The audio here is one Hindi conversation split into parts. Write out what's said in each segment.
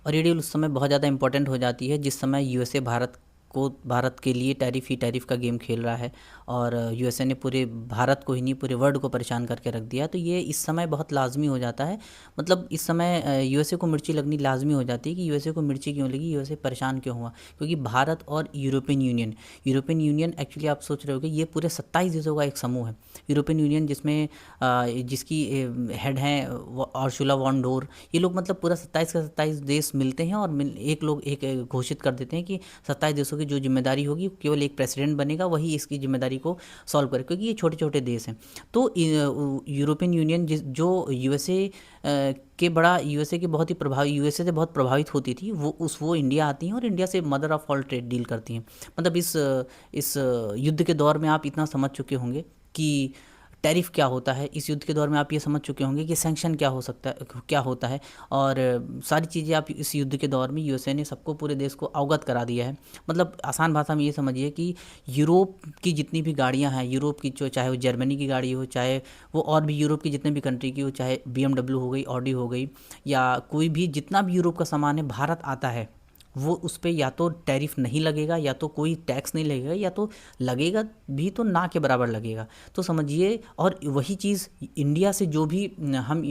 और ये डील उस समय बहुत ज़्यादा इंपॉर्टेंट हो जाती है जिस समय यूएसए भारत के लिए टैरिफ ही टैरिफ का गेम खेल रहा है। और यूएसए ने पूरे भारत को ही नहीं पूरे वर्ल्ड को परेशान करके रख दिया। तो ये इस समय बहुत लाजमी हो जाता है। मतलब इस समय यूएसए को मिर्ची लगनी लाजमी हो जाती है कि यूएसए को मिर्ची क्यों लगी, यूएसए परेशान क्यों हुआ। क्योंकि भारत और यूरोपियन यूनियन एक्चुअली आप सोच रहे हो कि ये पूरे 27 देशों का एक समूह है। यूरोपियन यूनियन जिसमें जिसकी हेड हैं अर्सुला वॉन डोर, ये लोग मतलब पूरा 27 का 27 देश मिलते हैं और एक लोग एक घोषित कर देते हैं कि 27 देशों की जो जिम्मेदारी होगी केवल एक प्रेसिडेंट बनेगा, वही इसकी जिम्मेदारी को सॉल्व करे, क्योंकि ये छोटे छोटे देश हैं। तो यूरोपियन यूनियन जो यूएसए के बड़ा यूएसए की बहुत ही प्रभावी यूएसए से बहुत प्रभावित होती थी, वो इंडिया आती हैं और इंडिया से mother of all trade deal करती हैं। मतलब इस युद्ध के दौर में आप इतना समझ चुके होंगे कि टैरिफ क्या होता है। इस युद्ध के दौर में आप ये समझ चुके होंगे कि सैंक्शन क्या हो सकता है, क्या होता है। और सारी चीज़ें आप इस युद्ध के दौर में यूएसए ने सबको पूरे देश को अवगत करा दिया है। मतलब आसान भाषा में ये समझिए कि यूरोप की जितनी भी गाड़ियां हैं, यूरोप की जो चाहे वो जर्मनी की गाड़ी हो, चाहे वो और भी यूरोप की जितने भी कंट्री की हो, चाहे बीएमडब्ल्यू हो गई, ऑडी हो गई, या कोई भी जितना भी यूरोप का सामान है भारत आता है, वो उस पे या तो टैरिफ नहीं लगेगा, या तो कोई टैक्स नहीं लगेगा, या तो लगेगा भी तो ना के बराबर लगेगा। तो समझिए, और वही चीज़ इंडिया से जो भी हम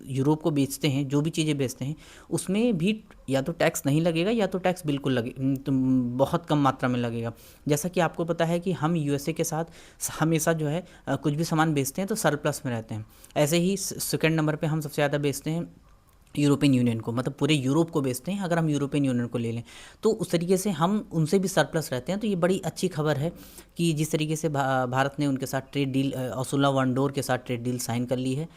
यूरोप को बेचते हैं, जो भी चीज़ें बेचते हैं, उसमें भी या तो टैक्स नहीं लगेगा या तो टैक्स बिल्कुल तो बहुत कम मात्रा में लगेगा। जैसा कि आपको पता है कि हम यूएसए के साथ हमेशा जो है कुछ भी सामान बेचते हैं तो सरप्लस में रहते हैं। ऐसे ही सेकंड नंबर पे हम सबसे ज़्यादा बेचते हैं यूरोपियन यूनियन को, मतलब पूरे यूरोप को बेचते हैं। अगर हम यूरोपियन यूनियन को ले लें तो उस तरीके से हम उनसे भी सरप्लस रहते हैं। तो ये बड़ी अच्छी खबर है कि जिस तरीके से भारत ने उनके साथ ट्रेड डील, अर्सुला वॉन डोर के साथ ट्रेड डील साइन कर ली है।